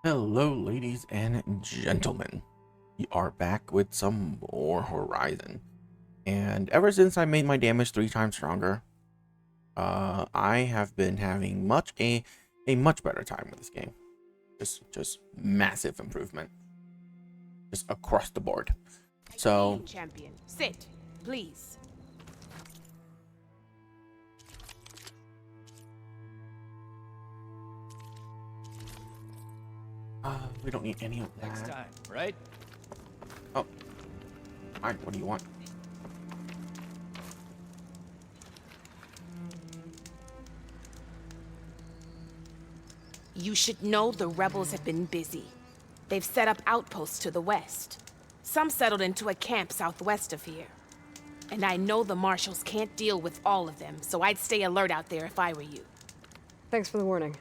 Hello, ladies and gentlemen. We are back with some more Horizon. And ever since I made my damage 3 times stronger, I have been having a much better time with this game. Just massive improvement. Just across the board. So Champion, sit, please. we don't need any of that. Next time, right? Oh. Alright, what do you want? You should know the rebels have been busy. They've set up outposts to the west. Some settled into a camp southwest of here. And I know the marshals can't deal with all of them, so I'd stay alert out there if I were you. Thanks for the warning.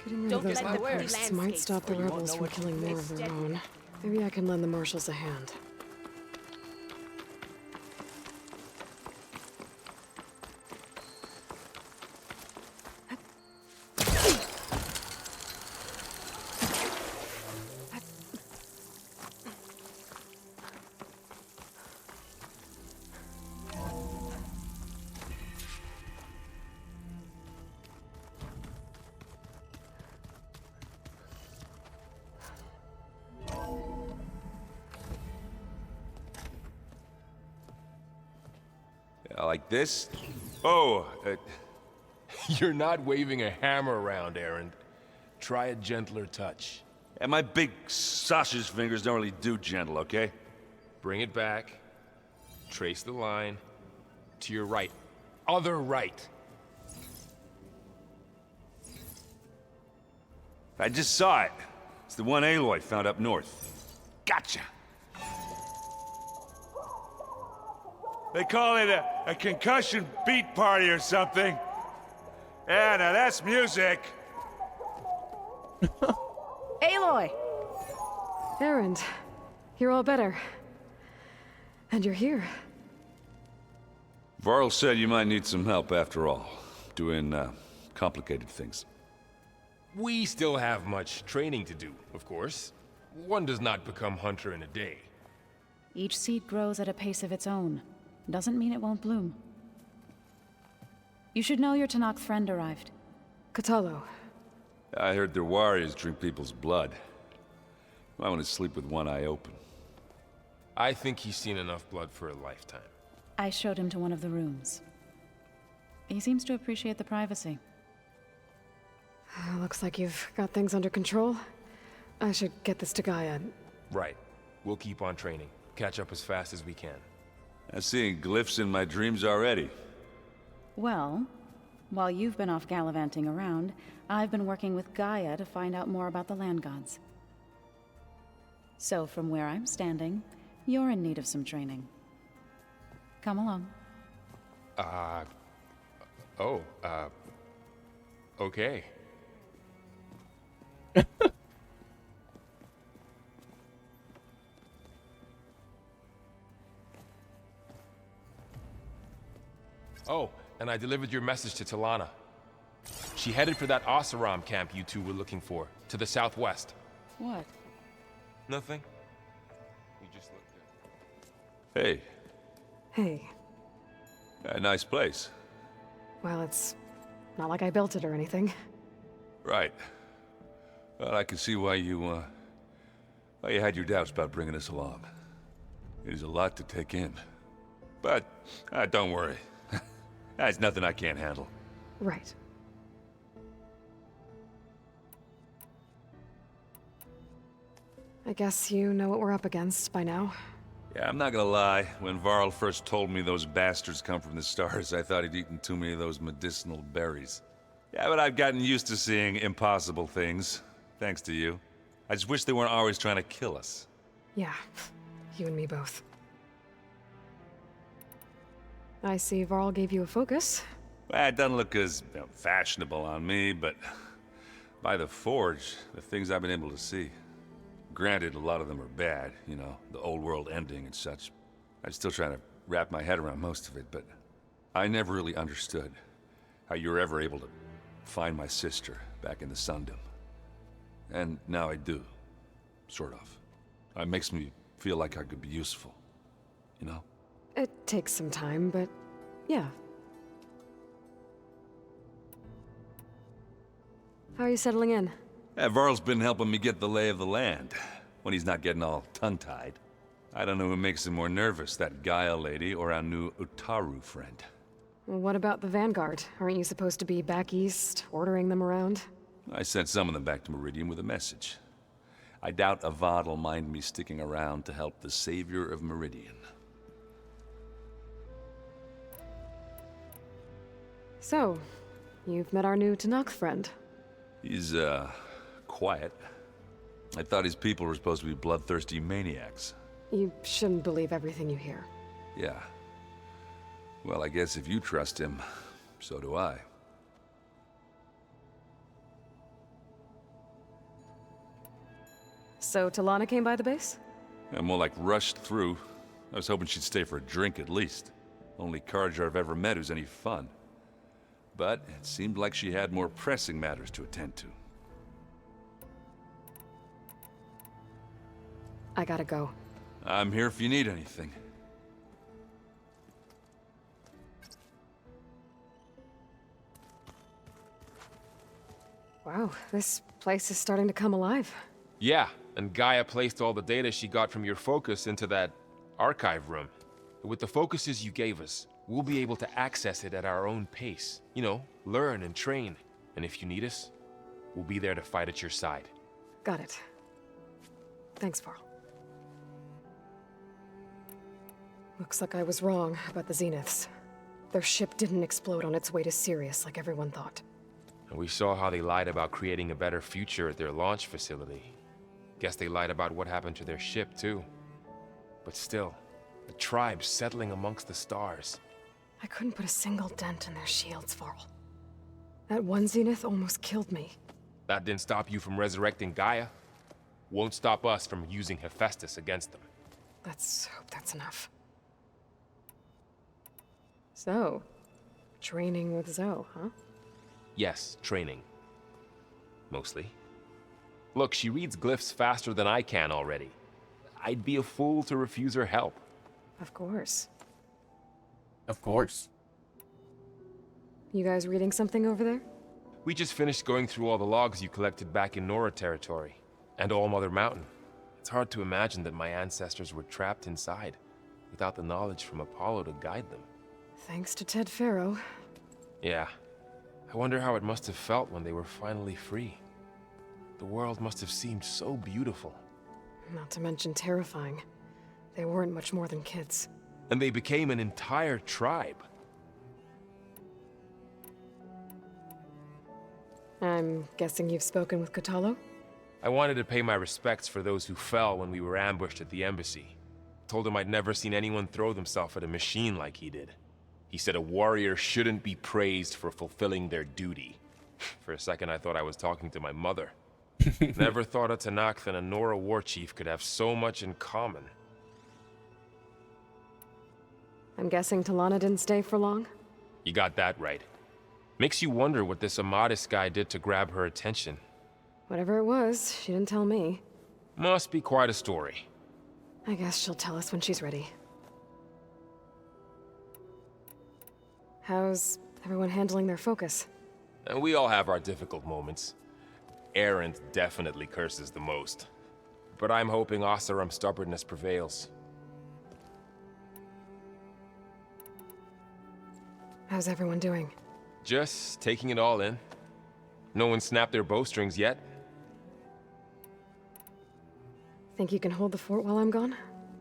Getting rid of those outposts might stop the rebels from killing more of their own. Maybe I can lend the marshals a hand. Like this? Oh, You're not waving a hammer around, Aaron. Try a gentler touch. and my big sausage fingers don't really do gentle, okay? Bring it back. Trace the line. To your right. Other right. I just saw it. It's the one Aloy found up north. Gotcha! They call it a concussion beat party or something. Yeah, now that's music. Aloy! Erend, you're all better. And you're here. Varl said you might need some help after all. Doing, complicated things. We still have much training to do, of course. One does not become hunter in a day. Each seed grows at a pace of its own. Doesn't mean it won't bloom. You should know your Tanakh friend arrived. Katalo. I heard their warriors drink people's blood. I want to sleep with one eye open. I think he's seen enough blood for a lifetime. I showed him to one of the rooms. He seems to appreciate the privacy. Looks like you've got things under control. I should get this to Gaia. Right. We'll keep on training. Catch up as fast as we can. I'm seeing glyphs in my dreams already. Well, while you've been off gallivanting around, I've been working with Gaia to find out more about the land gods. So from where I'm standing, you're in need of some training. Come along. Okay. Oh, and I delivered your message to Talana. She headed for that Oseram camp you two were looking for, to the southwest. What? Nothing. You just looked at... Hey, Hey. a nice place. Well, it's not like I built it or anything. Right. Well, I can see why you had your doubts about bringing us along. It is a lot to take in. But, don't worry. That's nothing I can't handle. Right. I guess you know what we're up against by now. Yeah, I'm not gonna lie. When Varl first told me those bastards come from the stars, I thought he'd eaten too many of those medicinal berries. Yeah, but I've gotten used to seeing impossible things, thanks to you. I just wish they weren't always trying to kill us. Yeah, you and me both. I see Varl gave you a focus. Well, it doesn't look as fashionable on me, but by the Forge, the things I've been able to see. Granted, a lot of them are bad, you know, the old world ending and such. I'm still trying to wrap my head around most of it, but I never really understood how you were ever able to find my sister back in the Sundom. And now I do. Sort of. It makes me feel like I could be useful. You know? It takes some time, but yeah. How are you settling in? Varl's been helping me get the lay of the land, when he's not getting all tongue-tied. I don't know who makes him more nervous, that Gaia lady or our new Utaru friend. Well, what about the Vanguard? Aren't you supposed to be back east, ordering them around? I sent some of them back to Meridian with a message. I doubt Avad will mind me sticking around to help the savior of Meridian. So, you've met our new Tanakh friend. He's, quiet. I thought his people were supposed to be bloodthirsty maniacs. You shouldn't believe everything you hear. Yeah. Well, I guess if you trust him, so do I. So, Talana came by the base? Yeah, more like rushed through. I was hoping she'd stay for a drink at least. Only Carja I've ever met who's any fun. But it seemed like she had more pressing matters to attend to. I gotta go. I'm here if you need anything. Wow, this place is starting to come alive. Yeah, and Gaia placed all the data she got from your focus into that archive room. With the focuses you gave us, we'll be able to access it at our own pace. You know, learn and train. And if you need us, we'll be there to fight at your side. Got it. Thanks, Varl. Looks like I was wrong about the Zeniths. Their ship didn't explode on its way to Sirius like everyone thought. And we saw how they lied about creating a better future at their launch facility. Guess they lied about what happened to their ship, too. But still, the tribe settling amongst the stars. I couldn't put a single dent in their shields, Varl. That one Zenith almost killed me. That didn't stop you from resurrecting Gaia. Won't stop us from using Hephaestus against them. Let's hope that's enough. So, training with Zoe, huh? Yes, training. Mostly. Look, she reads glyphs faster than I can already. I'd be a fool to refuse her help. Of course. Of course. You guys reading something over there? We just finished going through all the logs you collected back in Nora territory, and All Mother Mountain. It's hard to imagine that my ancestors were trapped inside, without the knowledge from Apollo to guide them. Thanks to Ted Faro. Yeah. I wonder how it must have felt when they were finally free. The world must have seemed so beautiful. Not to mention terrifying. They weren't much more than kids. And they became an entire tribe. I'm guessing you've spoken with Katalo? I wanted to pay my respects for those who fell when we were ambushed at the embassy. Told him I'd never seen anyone throw themselves at a machine like he did. He said a warrior shouldn't be praised for fulfilling their duty. For a second I thought I was talking to my mother. Never thought a Tanakh and a Nora war chief could have so much in common. I'm guessing Talana didn't stay for long? You got that right. Makes you wonder what this Amadis guy did to grab her attention. Whatever it was, she didn't tell me. Must be quite a story. I guess she'll tell us when she's ready. How's everyone handling their focus? And we all have our difficult moments. Erend definitely curses the most. But I'm hoping Oseram's stubbornness prevails. How's everyone doing? Just taking it all in. No one snapped their bowstrings yet. Think you can hold the fort while I'm gone?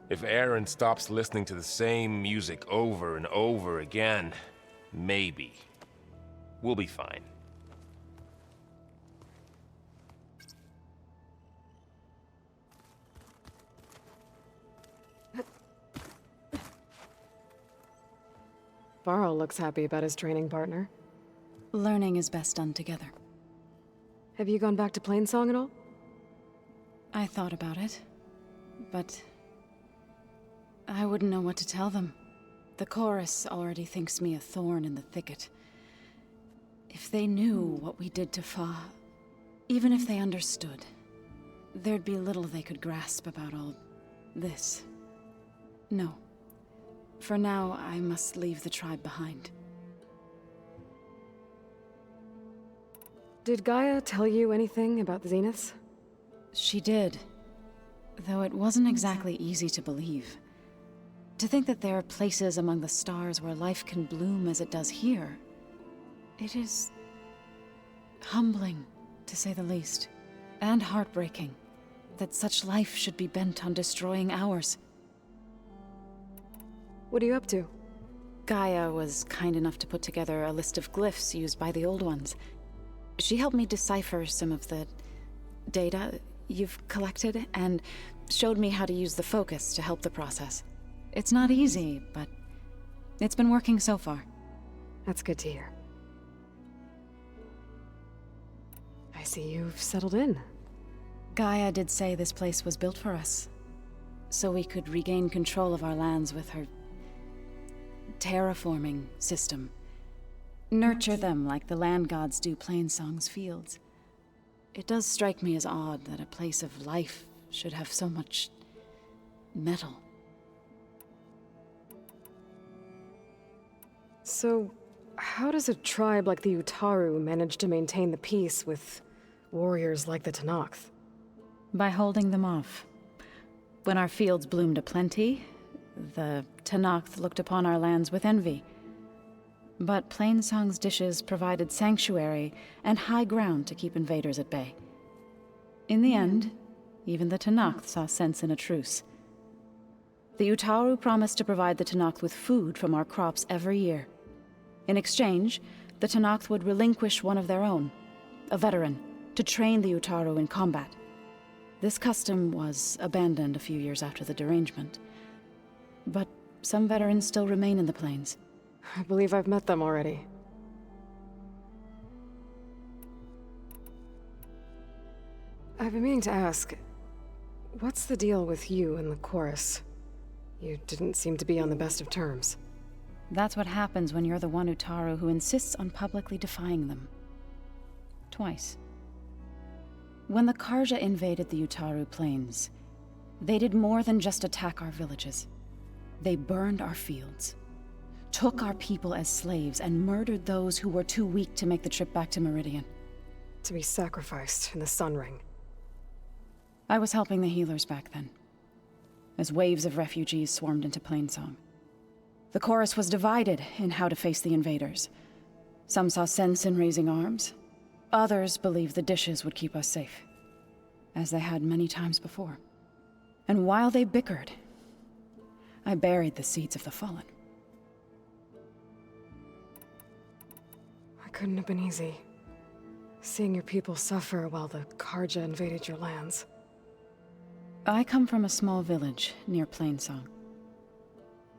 If Erend stops listening to the same music over and over again, maybe. We'll be fine. Varl looks happy about his training partner. Learning is best done together. Have you gone back to Plainsong at all? I thought about it, but I wouldn't know what to tell them. The chorus already thinks me a thorn in the thicket. If they knew what we did to Fa, even if they understood, there'd be little they could grasp about all this. No. For now, I must leave the tribe behind. Did Gaia tell you anything about the Zeniths? She did. Though it wasn't exactly easy to believe. To think that there are places among the stars where life can bloom as it does here. It is humbling, to say the least, and heartbreaking, that such life should be bent on destroying ours. What are you up to? Gaia was kind enough to put together a list of glyphs used by the Old Ones. She helped me decipher some of the data you've collected, and showed me how to use the focus to help the process. It's not easy, but it's been working so far. That's good to hear. I see you've settled in. Gaia did say this place was built for us, so we could regain control of our lands with her terraforming system. Nurture them like the land gods do Plainsong's fields. It does strike me as odd that a place of life should have so much metal. So, how does a tribe like the Utaru manage to maintain the peace with warriors like the Tenakth? By holding them off. When our fields bloomed aplenty, the Tenakth looked upon our lands with envy. But Plainsong's dishes provided sanctuary and high ground to keep invaders at bay. In the end, even the Tenakth saw sense in a truce. The Utaru promised to provide the Tenakth with food from our crops every year. In exchange, the Tenakth would relinquish one of their own, a veteran, to train the Utaru in combat. This custom was abandoned a few years after the derangement. But some veterans still remain in the plains. I believe I've met them already. I've been meaning to ask, what's the deal with you and the chorus? You didn't seem to be on the best of terms. That's what happens when you're the one Utaru who insists on publicly defying them. Twice. When the Karja invaded the Utaru plains, they did more than just attack our villages. They burned our fields, took our people as slaves, and murdered those who were too weak to make the trip back to Meridian. To be sacrificed in the Sun Ring. I was helping the healers back then, as waves of refugees swarmed into Plainsong. The chorus was divided in how to face the invaders. Some saw sense in raising arms. Others believed the dishes would keep us safe, as they had many times before. And while they bickered, I buried the seeds of the fallen. It couldn't have been easy. Seeing your people suffer while the Karja invaded your lands. I come from a small village near Plainsong.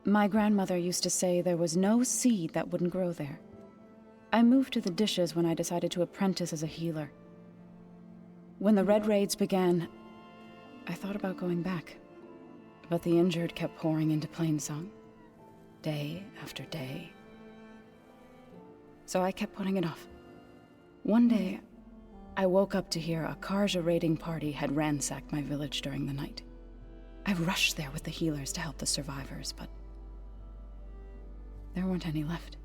My grandmother used to say there was no seed that wouldn't grow there. I moved to the dishes when I decided to apprentice as a healer. When the Red Raids began, I thought about going back. But the injured kept pouring into Plainsong, day after day. So I kept putting it off. One day, I woke up to hear a Karja raiding party had ransacked my village during the night. I rushed there with the healers to help the survivors, but there weren't any left.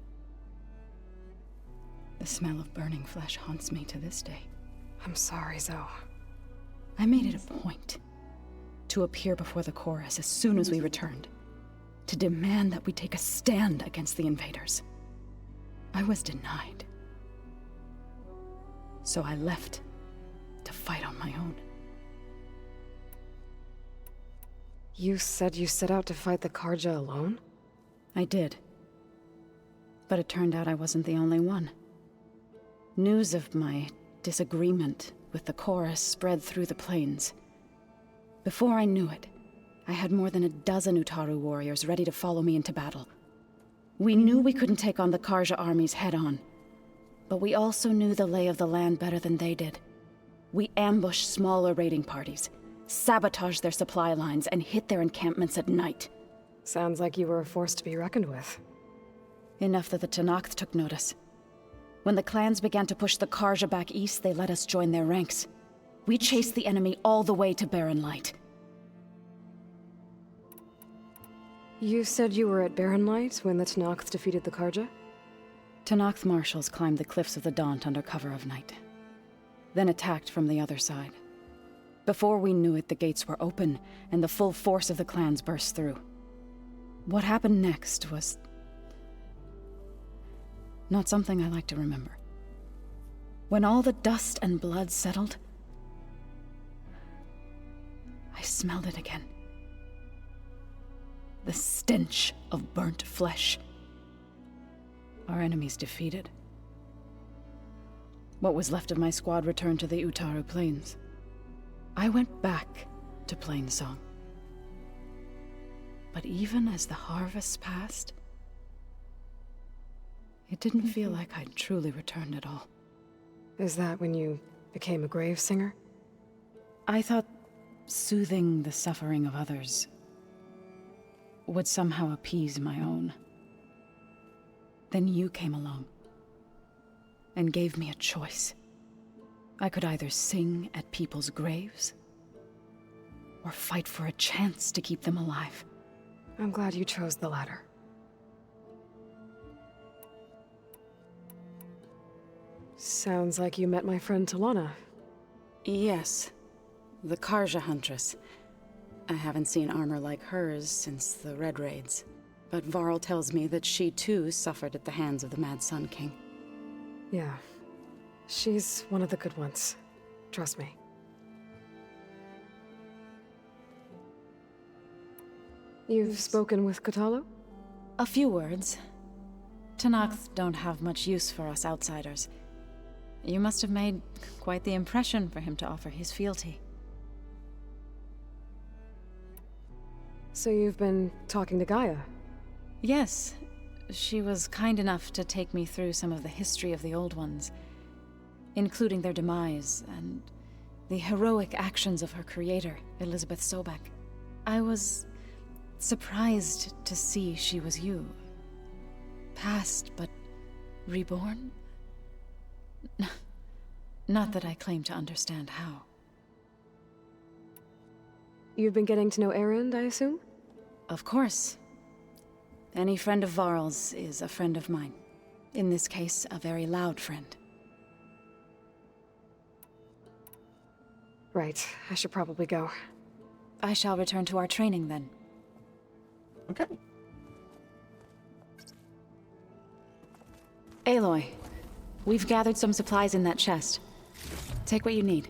The smell of burning flesh haunts me to this day. I'm sorry, Zoe. I made it a point to appear before the chorus as soon as we returned, to demand that we take a stand against the invaders. I was denied. So I left to fight on my own. You said you set out to fight the Karja alone? I did. But it turned out I wasn't the only one. News of my disagreement with the chorus spread through the plains. Before I knew it, I had more than a dozen Utaru warriors ready to follow me into battle. We knew we couldn't take on the Karja armies head-on, but we also knew the lay of the land better than they did. We ambushed smaller raiding parties, sabotaged their supply lines, and hit their encampments at night. Sounds like you were a force to be reckoned with. Enough that the Tenakth took notice. When the clans began to push the Karja back east, they let us join their ranks. We chased the enemy all the way to Barren Light. You said you were at Barren Light when the Tenakth defeated the Karja? Tenakth marshals climbed the cliffs of the Daunt under cover of night, then attacked from the other side. Before we knew it, the gates were open, and the full force of the clans burst through. What happened next was not something I like to remember. When all the dust and blood settled, I smelled it again. The stench of burnt flesh. Our enemies defeated. What was left of my squad returned to the Utaru Plains. I went back to Plainsong. But even as the harvest passed, it didn't feel like I'd truly returned at all. Is that when you became a grave singer? I thought soothing the suffering of others would somehow appease my own. Then you came along and gave me a choice. I could either sing at people's graves or fight for a chance to keep them alive. I'm glad you chose the latter. Sounds like you met my friend Talana. Yes, the Karja Huntress. I haven't seen armor like hers since the Red Raids, but Varl tells me that she too suffered at the hands of the Mad Sun King. Yeah. She's one of the good ones. Trust me. You've spoken with Kotallo? A few words. Tenakth don't have much use for us outsiders. You must have made quite the impression for him to offer his fealty. So you've been talking to Gaia? Yes. She was kind enough to take me through some of the history of the Old Ones, including their demise and the heroic actions of her creator, Elizabeth Sobek. I was surprised to see she was you. Past, but reborn? Not that I claim to understand how. You've been getting to know Erend, I assume? Of course. Any friend of Varl's is a friend of mine. In this case, a very loud friend. Right. I should probably go. I shall return to our training then. Okay. Aloy, we've gathered some supplies in that chest. Take what you need.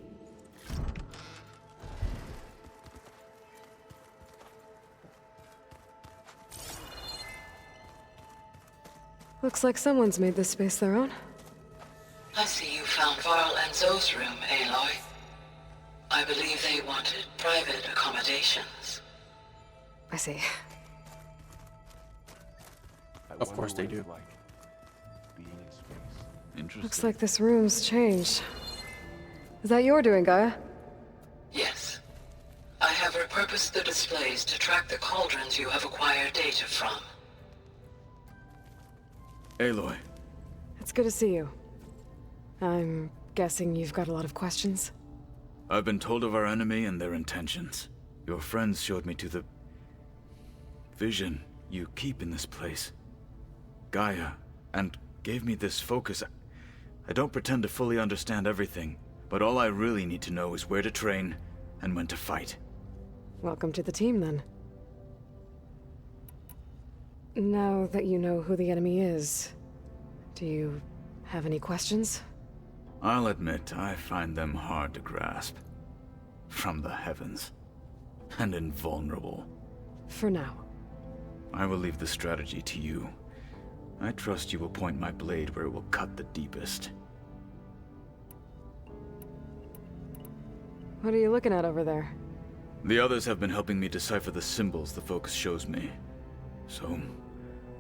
Looks like someone's made this space their own. I see you found Varl and Zoe's room, Aloy. I believe they wanted private accommodations. I see. Of course they do. Interesting. Looks like this room's changed. Is that your doing, Gaia? Yes. I have repurposed the displays to track the cauldrons you have acquired data from. Aloy. It's good to see you. I'm guessing you've got a lot of questions? I've been told of our enemy and their intentions. Your friends showed me to the vision you keep in this place, Gaia, and gave me this focus. I don't pretend to fully understand everything, but all I really need to know is where to train and when to fight. Welcome to the team, then. Now that you know who the enemy is, do you have any questions? I'll admit, I find them hard to grasp. From the heavens. And invulnerable. For now. I will leave the strategy to you. I trust you will point my blade where it will cut the deepest. What are you looking at over there? The others have been helping me decipher the symbols the focus shows me. So,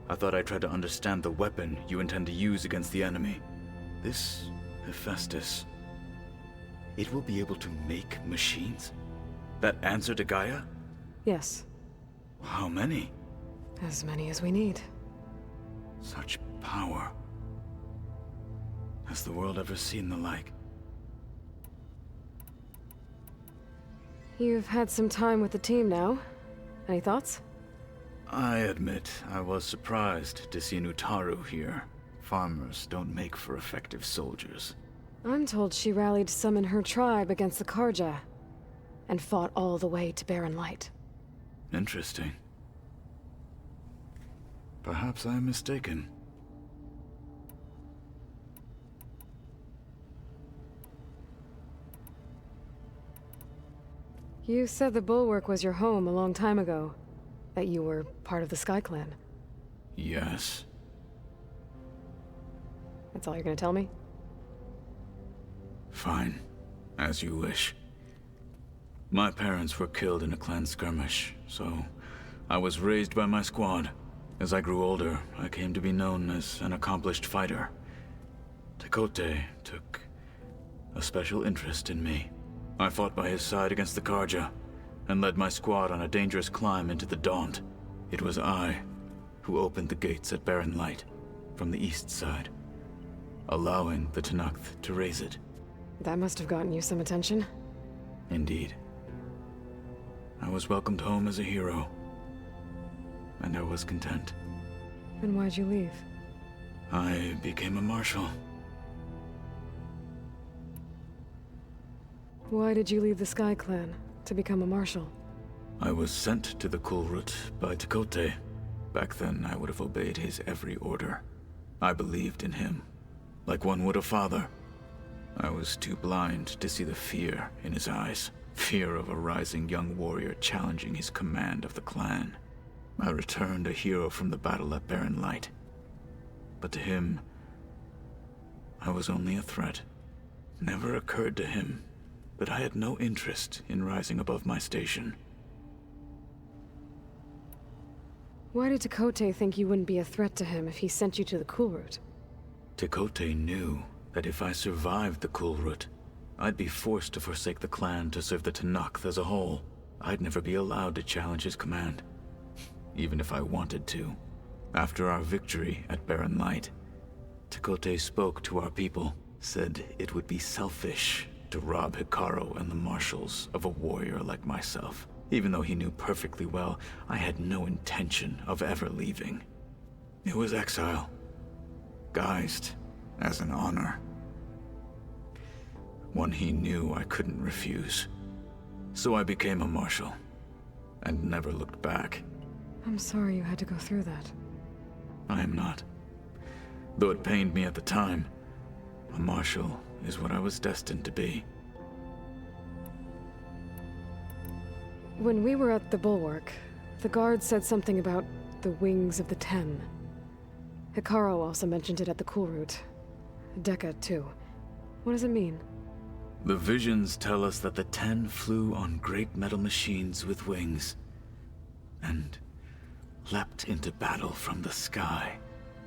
I thought I'd try to understand the weapon you intend to use against the enemy. This Hephaestus, it will be able to make machines? That answer to Gaia? Yes. How many? As many as we need. Such power. Has the world ever seen the like? You've had some time with the team now. Any thoughts? I admit, I was surprised to see Nutaru here. Farmers don't make for effective soldiers. I'm told she rallied some in her tribe against the Karja, and fought all the way to Barren Light. Interesting. Perhaps I am mistaken. You said the Bulwark was your home a long time ago. That you were part of the Sky Clan. Yes. That's all you're gonna tell me? Fine. As you wish. My parents were killed in a clan skirmish, so I was raised by my squad. As I grew older, I came to be known as an accomplished fighter. Tekote took a special interest in me. I fought by his side against the Karja, and led my squad on a dangerous climb into the Daunt. It was I who opened the gates at Barren Light from the east side, allowing the Tenakth to raise it. That must have gotten you some attention. Indeed. I was welcomed home as a hero, and I was content. Then why'd you leave? I became a marshal. Why did you leave the Sky Clan to become a marshal? I was sent to the Kulrut by Tekote. Back then, I would have obeyed his every order. I believed in him, like one would a father. I was too blind to see the fear in his eyes. Fear of a rising young warrior challenging his command of the clan. I returned a hero from the battle at Barren Light. But to him, I was only a threat. Never occurred to him that I had no interest in rising above my station. Why did Tekote think you wouldn't be a threat to him if he sent you to the Kulrut? Tekote knew that if I survived the Kulrut, I'd be forced to forsake the clan to serve the Tenakth as a whole. I'd never be allowed to challenge his command, even if I wanted to. After our victory at Barren Light, Tekote spoke to our people, said it would be selfish to rob Hikaru and the marshals of a warrior like myself, even though he knew perfectly well I had no intention of ever leaving. It was exile, guised as an honor. One he knew I couldn't refuse. So I became a marshal, and never looked back. I'm sorry you had to go through that. I am not. Though it pained me at the time, a marshal is what I was destined to be. When we were at the Bulwark, the guard said something about the Wings of the Ten. Hikaru also mentioned it at the Kulrut. Dekka, too. What does it mean? The visions tell us that the Ten flew on great metal machines with wings, and leapt into battle from the sky.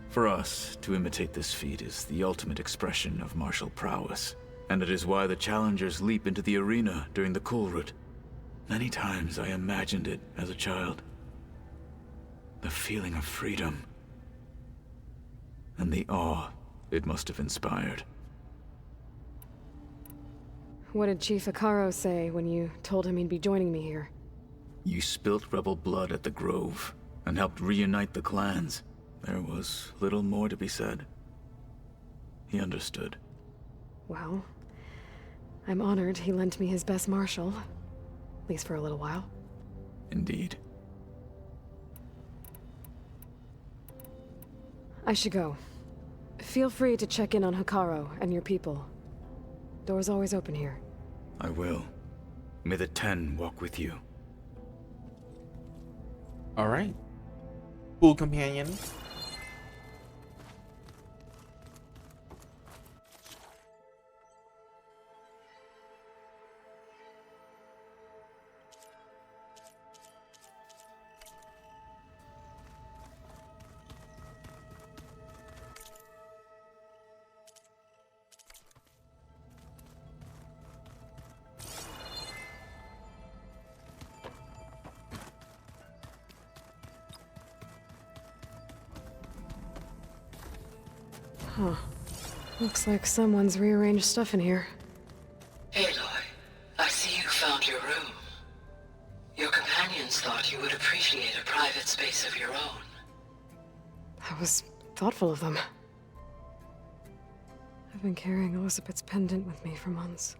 For us, to imitate this feat is the ultimate expression of martial prowess, and it is why the challengers leap into the arena during the Kulrut. Many times I imagined it as a child. The feeling of freedom, and the awe it must have inspired. What did Chief Hikaru say when you told him he'd be joining me here? You spilt rebel blood at the Grove, and helped reunite the clans. There was little more to be said. He understood. Well, I'm honored he lent me his best marshal. At least for a little while. Indeed. I should go. Feel free to check in on Hikaru and your people. Door's always open here. I will. May the Ten walk with you. All right. Cool companion. Huh. Looks like someone's rearranged stuff in here. Aloy, I see you found your room. Your companions thought you would appreciate a private space of your own. That was thoughtful of them. I've been carrying Elizabeth's pendant with me for months.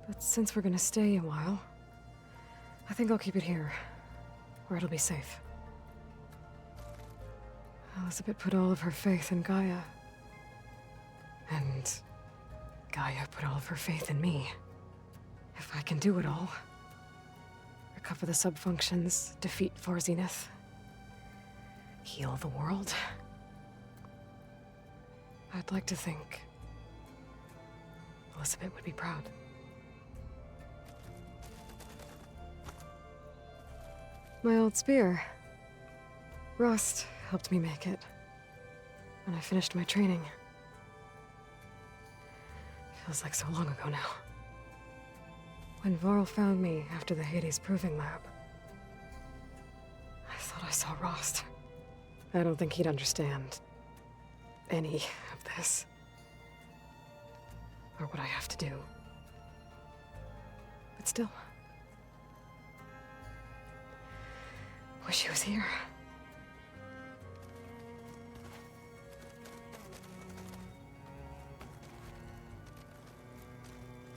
But since we're gonna stay a while, I think I'll keep it here, where it'll be safe. Elizabeth put all of her faith in Gaia. And Gaia put all of her faith in me. If I can do it all, recover the subfunctions, defeat Varzineth, heal the world, I'd like to think Elizabeth would be proud. My old spear. Rust helped me make it when I finished my training. Feels like so long ago now. When Varl found me after the Hades Proving Lab, I thought I saw Rost. I don't think he'd understand any of this. Or what I have to do. But still. Wish he was here.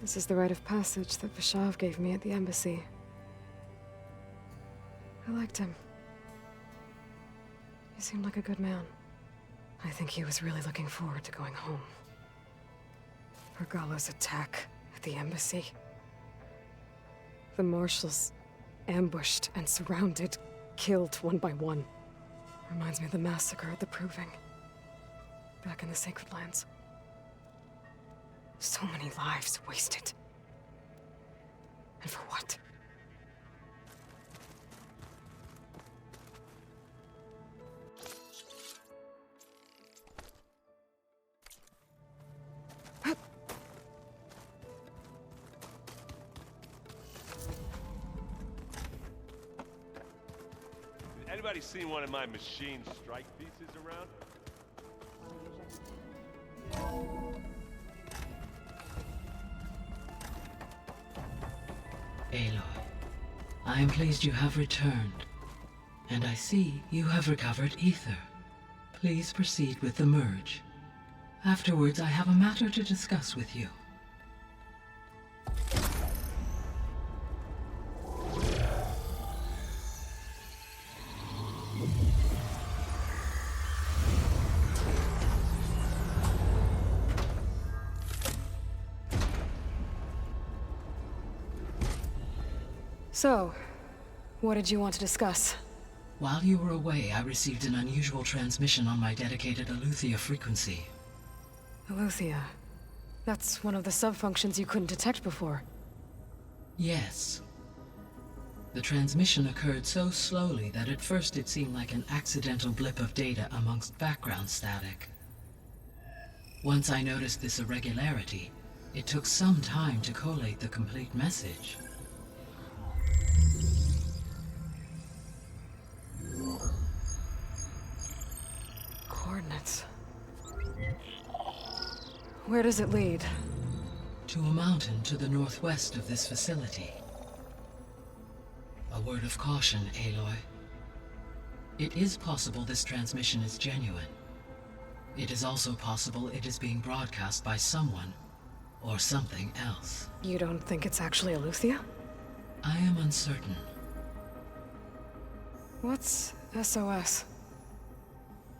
This is the rite of passage that Vashav gave me at the embassy. I liked him. He seemed like a good man. I think he was really looking forward to going home. Regala's attack at the embassy. The marshals ambushed and surrounded, killed one by one. Reminds me of the massacre at the Proving. Back in the Sacred Lands. So many lives wasted. And for what? Anybody seen one of my machine strike pieces around? Aloy, I am pleased you have returned. And I see you have recovered ether. Please proceed with the merge. Afterwards, I have a matter to discuss with you. So, what did you want to discuss? While you were away, I received an unusual transmission on my dedicated Eleuthia frequency. Eleuthia. That's one of the subfunctions you couldn't detect before. Yes. The transmission occurred so slowly that at first it seemed like an accidental blip of data amongst background static. Once I noticed this irregularity, it took some time to collate the complete message. Coordinates. Where does it lead? To a mountain to the northwest of this facility. A word of caution, Aloy. It is possible this transmission is genuine. It is also possible it is being broadcast by someone or something else. You don't think it's actually Eleuthia? I am uncertain. What's SOS?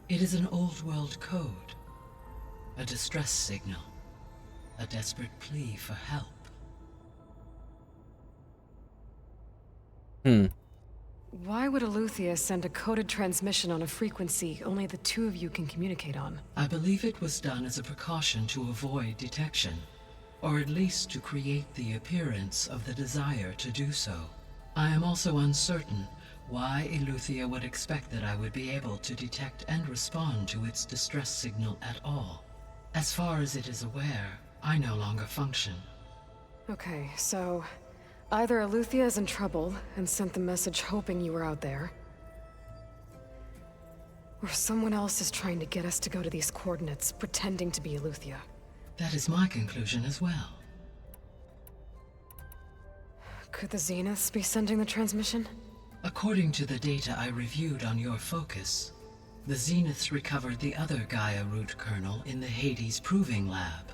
It is an old world code. A distress signal. A desperate plea for help. Why would Eleuthia send a coded transmission on a frequency only the two of you can communicate on? I believe it was done as a precaution to avoid detection, or at least to create the appearance of the desire to do so. I am also uncertain why Eleuthia would expect that I would be able to detect and respond to its distress signal at all. As far as it is aware, I no longer function. Okay, so either Eleuthia is in trouble and sent the message hoping you were out there, Or someone else is trying to get us to go to these coordinates, pretending to be Eleuthia. That is my conclusion as well. Could the Zeniths be sending the transmission? According to the data I reviewed on your focus, the Zeniths recovered the other Gaia root kernel in the Hades Proving Lab.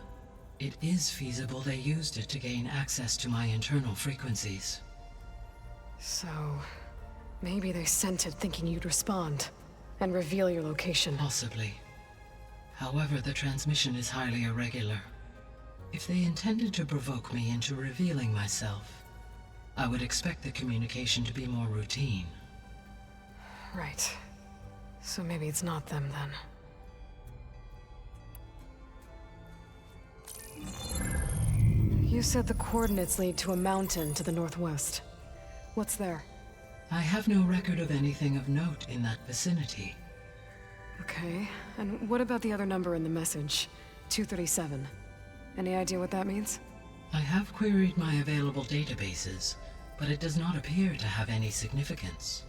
It is feasible they used it to gain access to my internal frequencies. So, maybe they sent it thinking you'd respond, and reveal your location. Possibly. However, the transmission is highly irregular. If they intended to provoke me into revealing myself, I would expect the communication to be more routine. Right. So maybe it's not them then. You said the coordinates lead to a mountain to the northwest. What's there? I have no record of anything of note in that vicinity. Okay, and what about the other number in the message? 237. Any idea what that means? I have queried my available databases, but it does not appear to have any significance.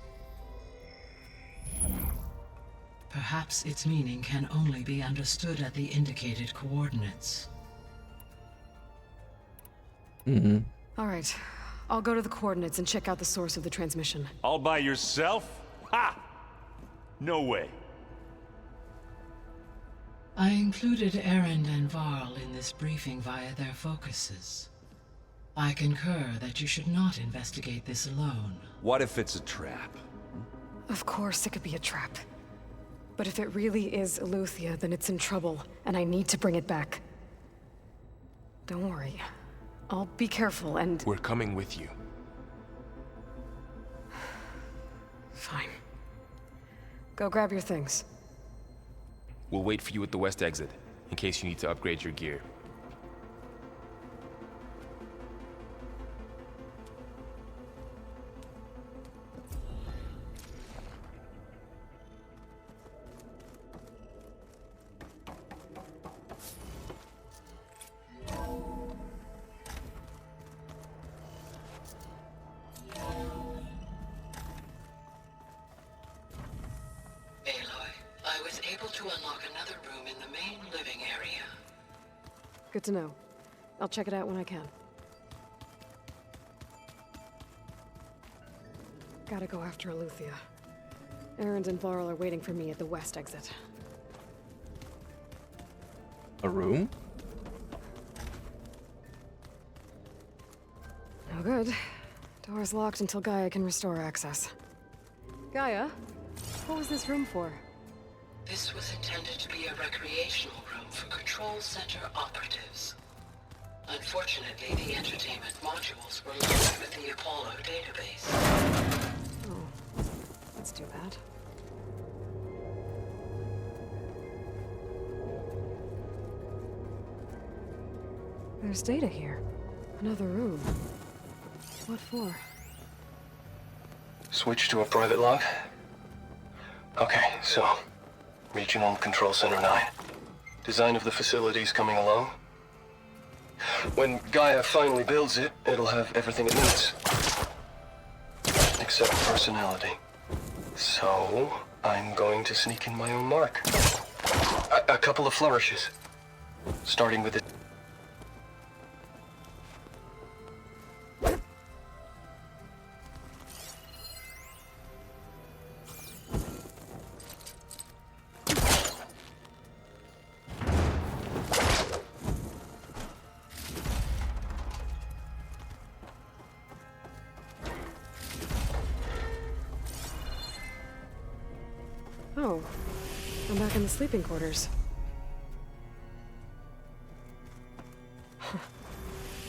Perhaps its meaning can only be understood at the indicated coordinates. All right, I'll go to the coordinates and check out the source of the transmission. All by yourself? Ha! No way. I included Erend and Varl in this briefing via their focuses. I concur that you should not investigate this alone. What if it's a trap? Of course it could be a trap. But if it really is Eleuthia, then it's in trouble, and I need to bring it back. Don't worry. I'll be careful and... We're coming with you. Fine. Go grab your things. We'll wait for you at the west exit, in case you need to upgrade your gear. Good to know. I'll check it out when I can. Gotta go after Eleuthia. Erend and Varl are waiting for me at the west exit. A room? No good. Door's locked until Gaia can restore access. Gaia? What was this room for? This was intended to be a recreational room for Control Center operatives. Unfortunately, the entertainment modules were loaded with the Apollo database. Oh, that's too bad. There's data here. Another room. What for? Switch to a private log? Okay, so... Regional Control Center 9. Design of the facility's coming along. When Gaia finally builds it, it'll have everything it needs. Except personality. So, I'm going to sneak in my own mark. A couple of flourishes. Starting with it. Oh, I'm back in the sleeping quarters.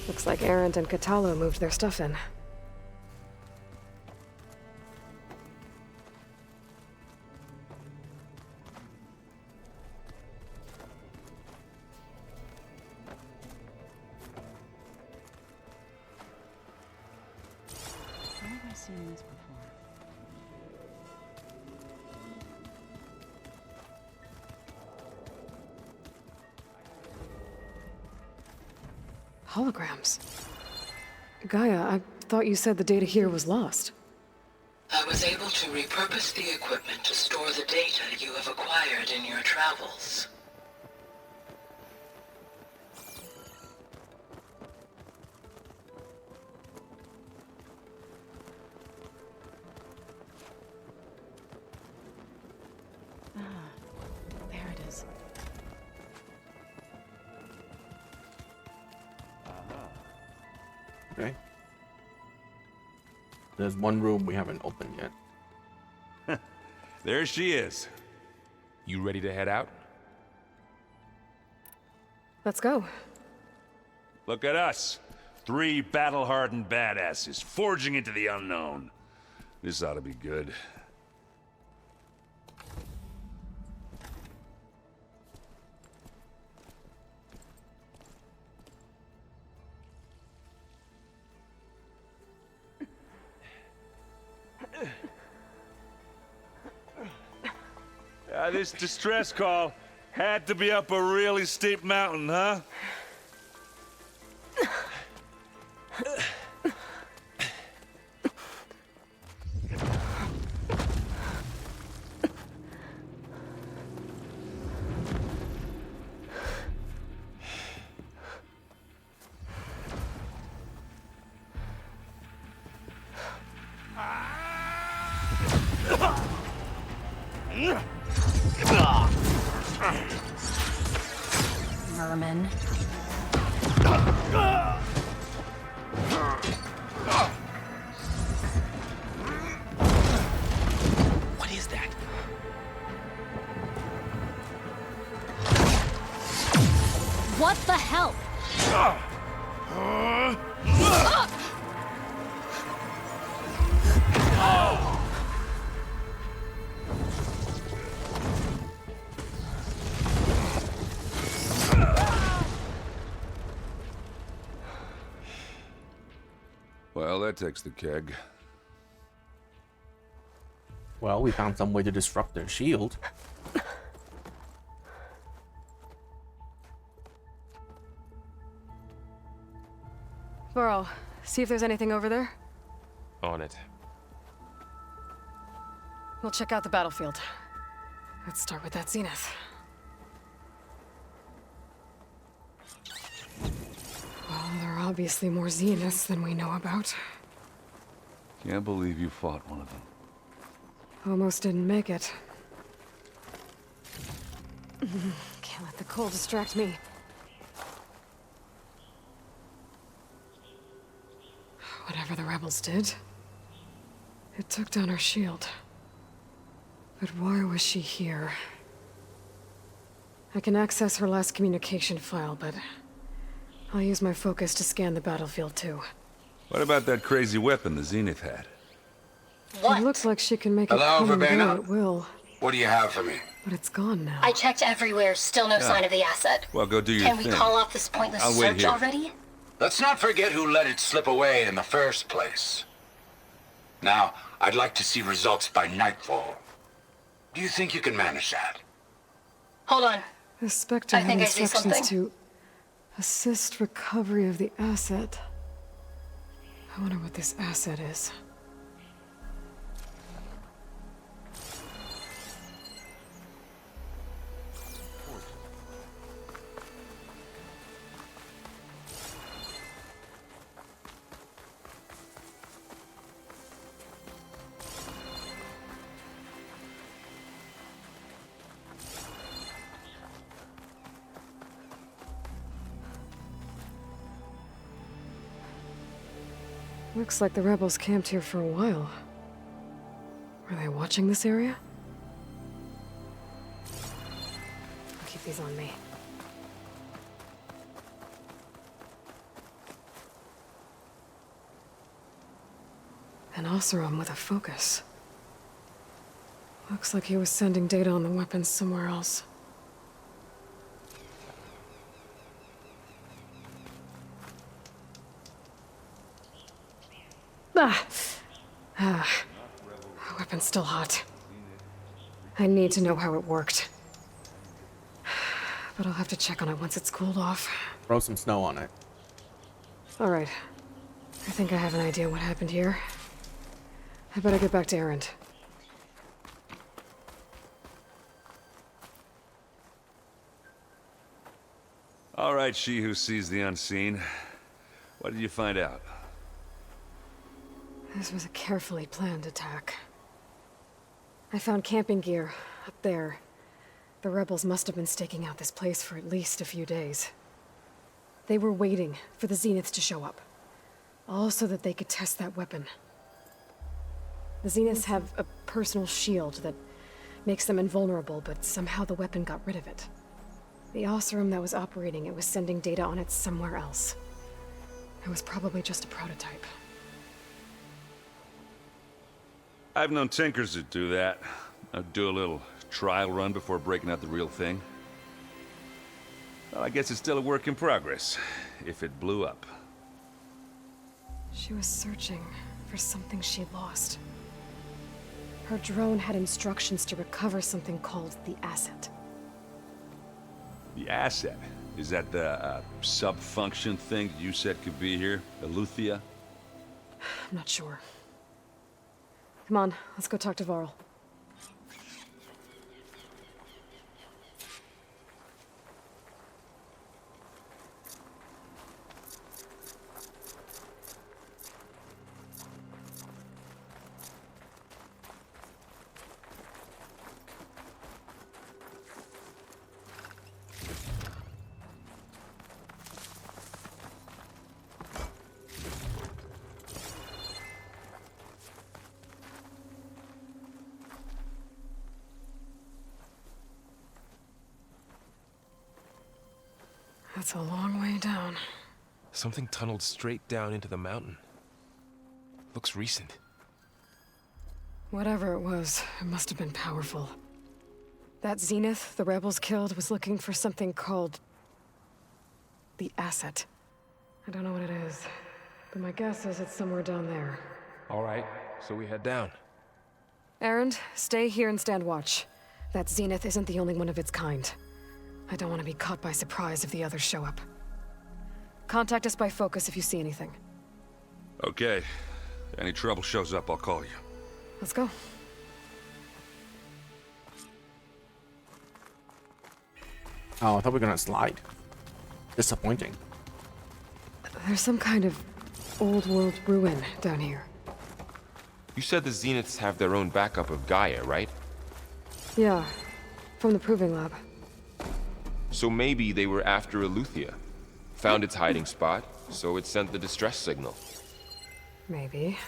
Looks like Erend and Katalo moved their stuff in. Where have I seen this before? Holograms. Gaia, I thought you said the data here was lost. I was able to repurpose the equipment to store the data you have acquired in your travels. There it is. Okay. There's one room we haven't opened yet. There she is. You ready to head out? Let's go. Look at us. 3 battle-hardened badasses forging into the unknown. This ought to be good. This distress call had to be up a really steep mountain, huh? Vermin. What is that? What the hell? Well, that takes the keg. Well, we found some way to disrupt their shield. Varl, see if there's anything over there. On it. We'll check out the battlefield. Let's start with that zenith. Well, there are obviously more zeniths than we know about. Can't believe you fought one of them. Almost didn't make it. Can't let the cold distract me. Whatever the rebels did, it took down our shield. But why was she here? I can access her last communication file, but I'll use my focus to scan the battlefield too. What about that crazy weapon the Zenith had? It looks like she can make it Hello, come and go Verbena? at will, What do you have for me? but it's gone now. I checked everywhere, still no sign of the asset. Well, go do your Can thing. we call off this pointless I'll wait search here. already? Let's not forget who let it slip away in the first place. Now, I'd like to see results by nightfall. Do you think you can manage that? Hold on. The Spectre I had think I see instructions something. to assist recovery of the asset. I wonder what this asset is. Looks like the rebels camped here for a while. Were they watching this area? I'll keep these on me. An Oseram with a focus. Looks like he was sending data on the weapons somewhere else. The weapon's still hot. I need to know how it worked. But I'll have to check on it once it's cooled off. Throw some snow on it. Alright. I think I have an idea what happened here. I better get back to Erend. All right, she who sees the unseen. What did you find out? This was a carefully planned attack. I found camping gear up there. The rebels must have been staking out this place for at least a few days. They were waiting for the Zeniths to show up. All so that they could test that weapon. The Zeniths have a personal shield that makes them invulnerable, but somehow the weapon got rid of it. The Oseram that was operating it was sending data on it somewhere else. It was probably just a prototype. I've known tinkers that do that. I'd do a little trial run before breaking out the real thing. Well, I guess it's still a work in progress, if it blew up. She was searching for something she lost. Her drone had instructions to recover something called the asset. The asset? Is that the sub-function thing you said could be here? Eleuthia? I'm not sure. Come on, let's go talk to Varl. That's a long way down. Something tunneled straight down into the mountain. Looks recent. Whatever it was, it must have been powerful. That Zenith the rebels killed was looking for something called the asset. I don't know what it is, but my guess is it's somewhere down there. All right, so we head down. Erend, stay here and stand watch. That Zenith isn't the only one of its kind. I don't want to be caught by surprise if the others show up. Contact us by focus if you see anything. Okay. Any trouble shows up, I'll call you. Let's go. Oh, I thought we were gonna slide. Disappointing. There's some kind of old world ruin down here. You said the Zeniths have their own backup of Gaia, right? Yeah, from the proving lab. So maybe they were after Eleuthia. Found its hiding spot, so it sent the distress signal. Maybe.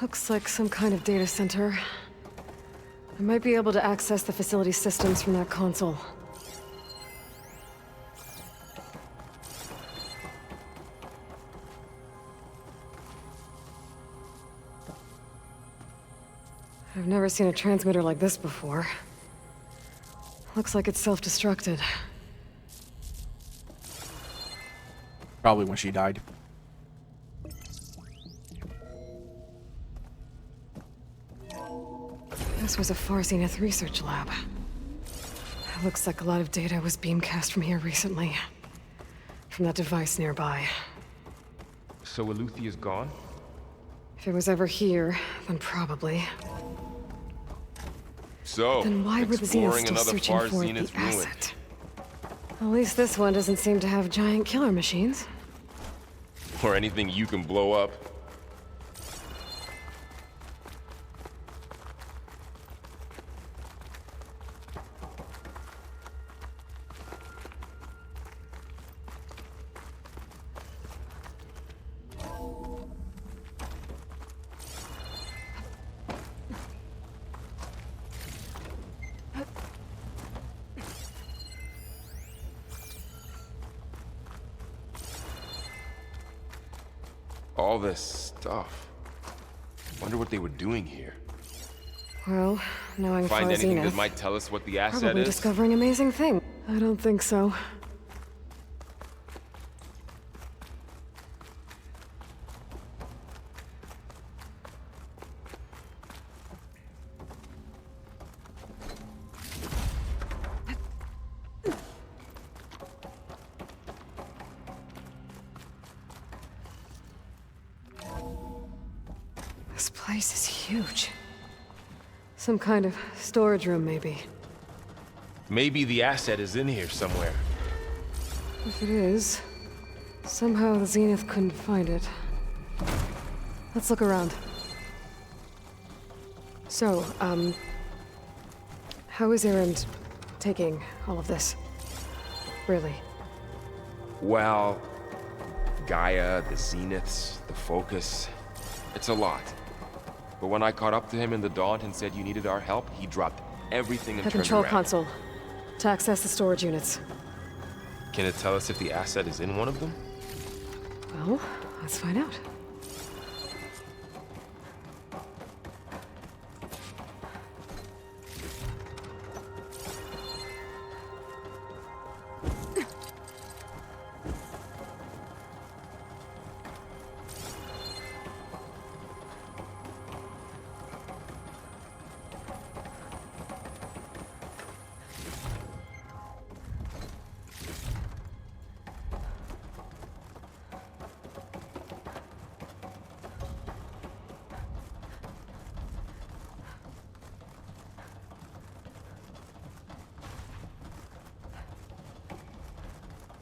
Looks like some kind of data center. I might be able to access the facility systems from that console. I've never seen a transmitter like this before. Looks like it's self-destructed. Probably when she died. This was a Far Zenith research lab. It looks like a lot of data was beamcast from here recently. From that device nearby. So Eleuthia's gone? If it was ever here, then probably. So, Then why were the Zeniths exploring still another searching Far for the Zenith ruin. asset? At least this one doesn't seem to have giant killer machines. Or anything you can blow up. All this stuff. Wonder what they were doing here. Well, knowing Find far anything that Zenith, might tell us what the asset probably is? discovering amazing things. I don't think so. This place is huge. Some kind of storage room, maybe. Maybe the asset is in here somewhere. If it is, somehow the Zenith couldn't find it. Let's look around. So, how is Erend taking all of this? Really? Well, Gaia, the Zeniths, the Focus. It's a lot. But when I caught up to him in the Daunt and said you needed our help, he dropped everything and The turned control around. console. To access the storage units. Can it tell us if the asset is in one of them? Well, let's find out.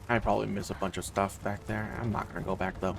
I probably miss a bunch of stuff back there. I'm not gonna go back though.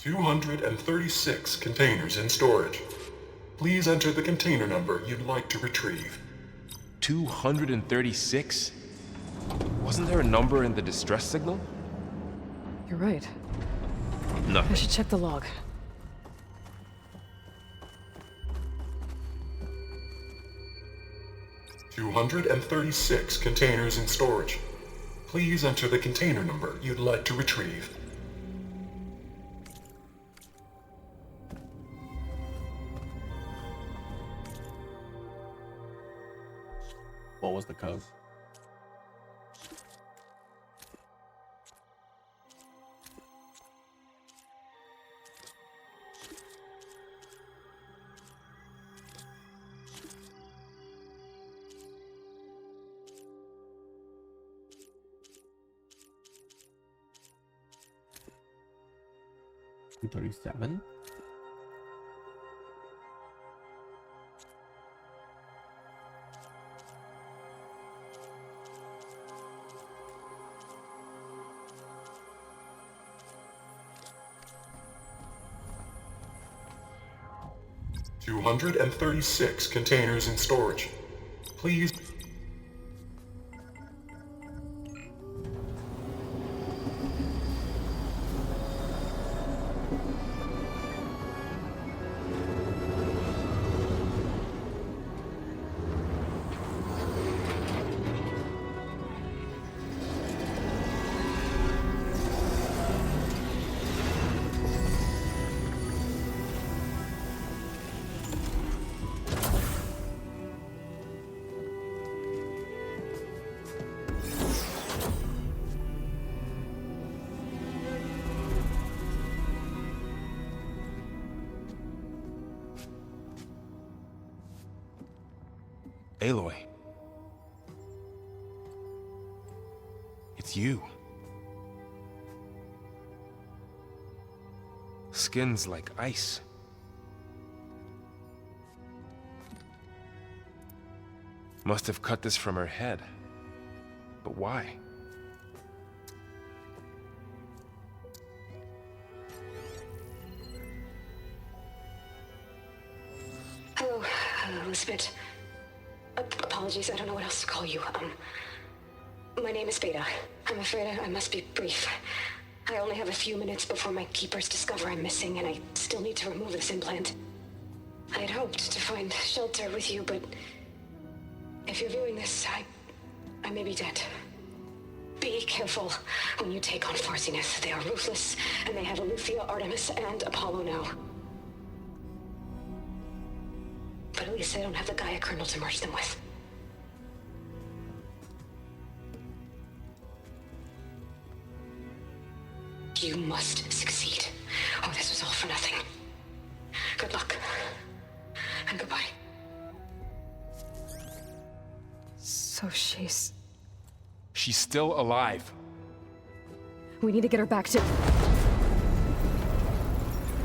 $236 containers in storage. Please enter the container number you'd like to retrieve. 236? Wasn't there a number in the distress signal? You're right. I Nothing. should check the log. $236 containers in storage. Please enter the container number you'd like to retrieve. What was the code? $237. $236 containers in storage. Please. Aloy. It's you. Skin's like ice. Must have cut this from her head. But why? Hello, Elizabeth. Apologies, I don't know what else to call you. My name is Beta. I'm afraid I must be brief. I only have a few minutes before my keepers discover I'm missing, and I still need to remove this implant. I had hoped to find shelter with you, but if you're viewing this, I may be dead. Be careful when you take on Farsiness. They are ruthless, and they have Eleuthia, Artemis, and Apollo now. But at least they don't have the Gaia kernel to merge them with. You must succeed. Oh, this was all for nothing. Good luck. And goodbye. So she's... She's still alive. We need to get her back to...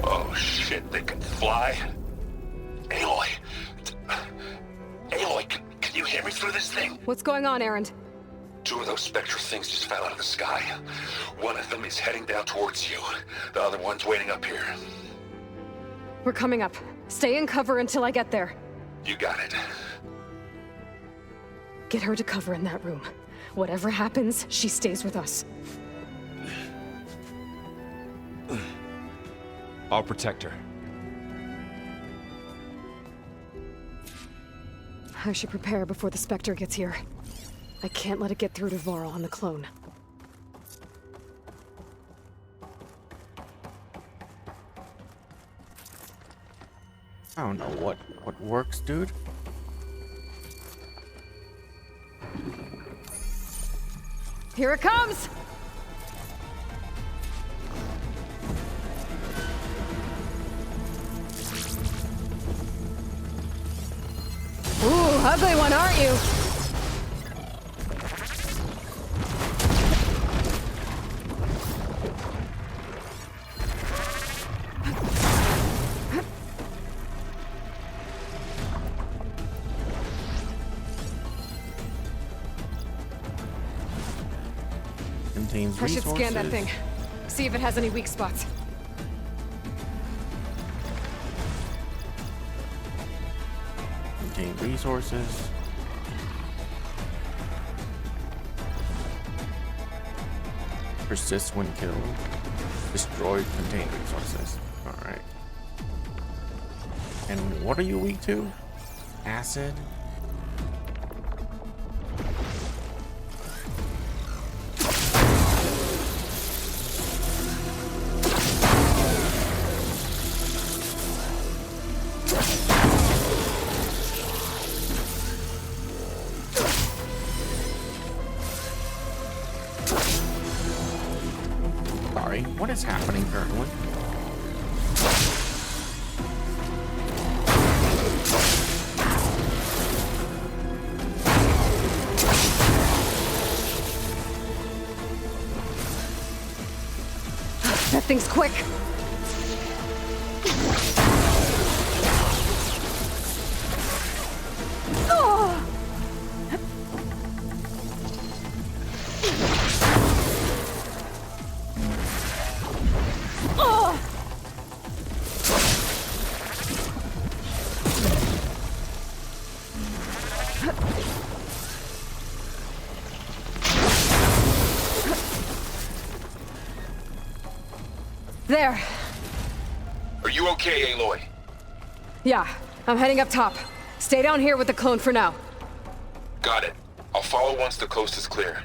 Oh shit, they can fly? Aloy! Aloy, can you hear me through this thing? What's going on, Erend? 2 of those spectral things just fell out of the sky. One of them is heading down towards you. The other one's waiting up here. We're coming up. Stay in cover until I get there. You got it. Get her to cover in that room. Whatever happens, she stays with us. I'll protect her. I should prepare before the Spectre gets here. I can't let it get through to Varl on the clone. I don't know what works, dude. Here it comes! Ooh, ugly one, aren't you? Contains I should resources. scan that thing. See if it has any weak spots. Contain resources. Persist when killed. Destroyed contained resources. Alright. And what are you weak to? Acid? Sorry, what is happening currently? That thing's quick! Oh! Oh! There. Are you okay, Aloy? Yeah, I'm heading up top. Stay down here with the clone for now. Got it. I'll follow once the coast is clear.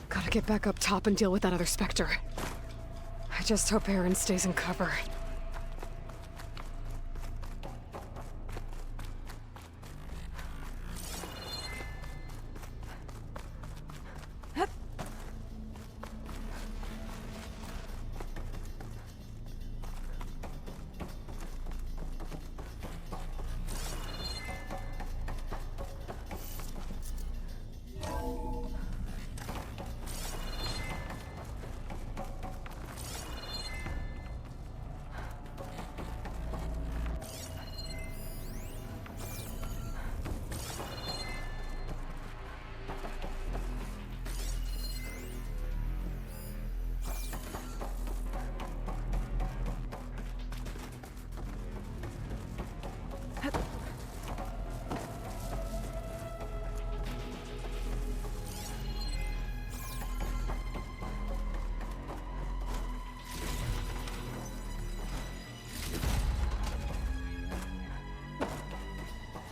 Gotta get back up top and deal with that other Spectre. I just hope Aaron stays in cover.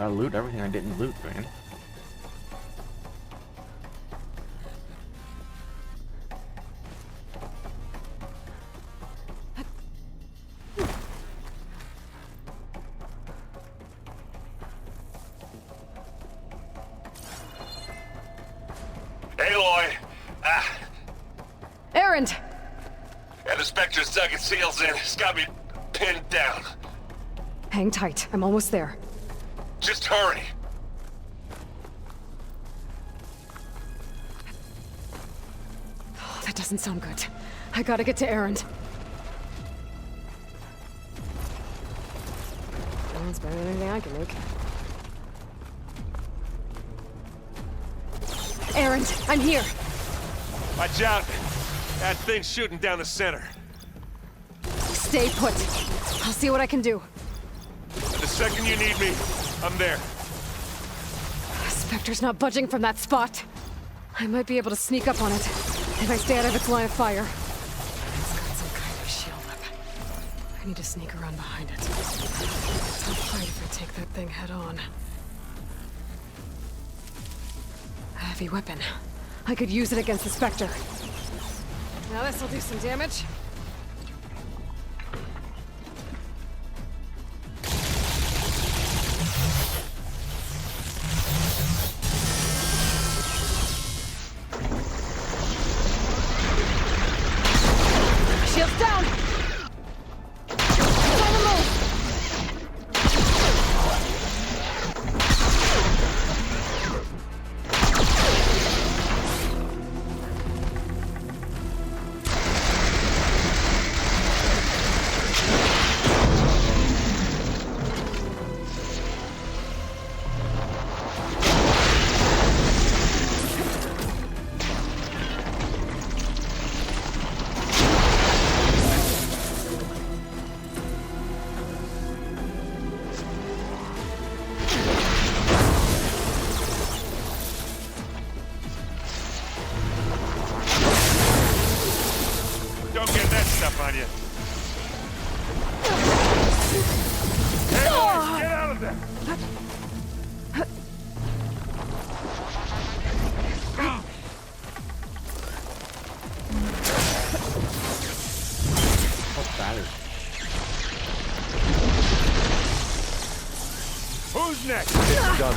Gotta loot everything I didn't loot, man. Aloy! Erend! Yeah, the Spectre's dug its heels in. It's got me pinned down. Hang tight. I'm almost there. Just hurry. Oh, that doesn't sound good. I gotta get to Erend. Well, it's better than anything I can make. Erend, I'm here! Watch out. That thing's shooting down the center. Stay put. I'll see what I can do. The second you need me, I'm there. Spectre's not budging from that spot. I might be able to sneak up on it if I stay out of its line of fire. It's got some kind of shield up. I need to sneak around behind it. I'll fight if I take that thing head on. A heavy weapon. I could use it against the Spectre. Now this'll do some damage. Shield's down! It's on the move! Don't get that stuff on you. Hey, get out of there! Oh, battery. Who's next? It does.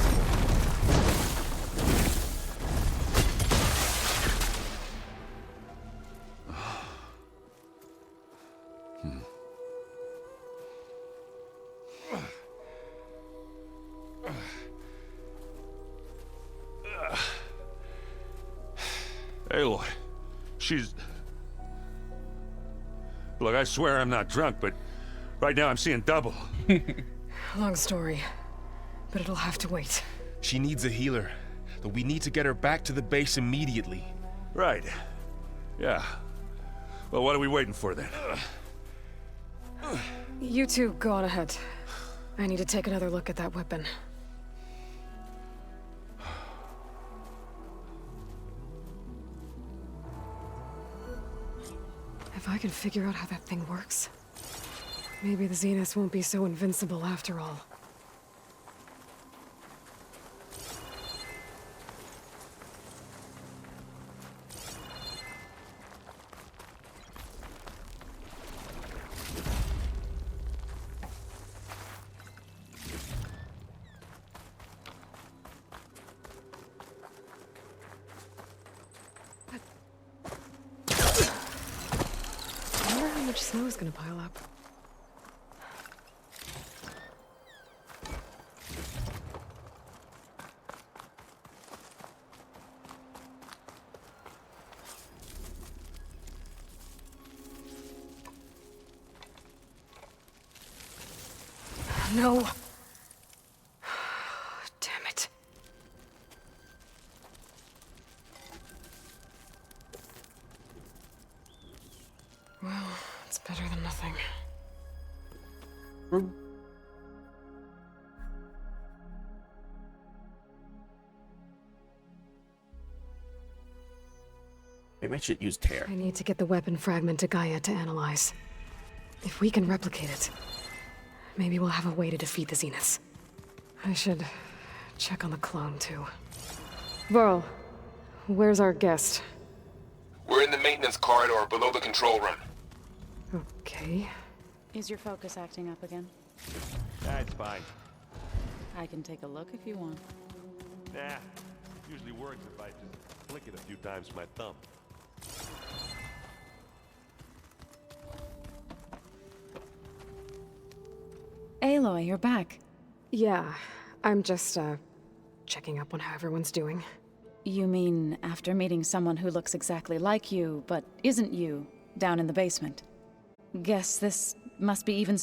Aloy, she's... Look, I swear I'm not drunk, but right now I'm seeing double. Long story, but it'll have to wait. She needs a healer, but we need to get her back to the base immediately. Right. Yeah. Well, what are we waiting for then? You two go on ahead. I need to take another look at that weapon. If I can figure out how that thing works, maybe the Zeniths won't be so invincible after all. I wonder how much snow is gonna pile up. No. Damn it. Well, it's better than nothing. Maybe I should use tear. I need to get the weapon fragment to Gaia to analyze. If we can replicate it, maybe we'll have a way to defeat the Zeniths. I should check on the clone, too. Varl, where's our guest? We're in the maintenance corridor below the control room. Okay. Is your focus acting up again? That's fine. I can take a look if you want. Nah, usually works if I just flick it a few times with my thumb. Aloy, you're back. Yeah, I'm just, checking up on how everyone's doing. You mean after meeting someone who looks exactly like you, but isn't you, down in the basement? Guess this must be even stranger.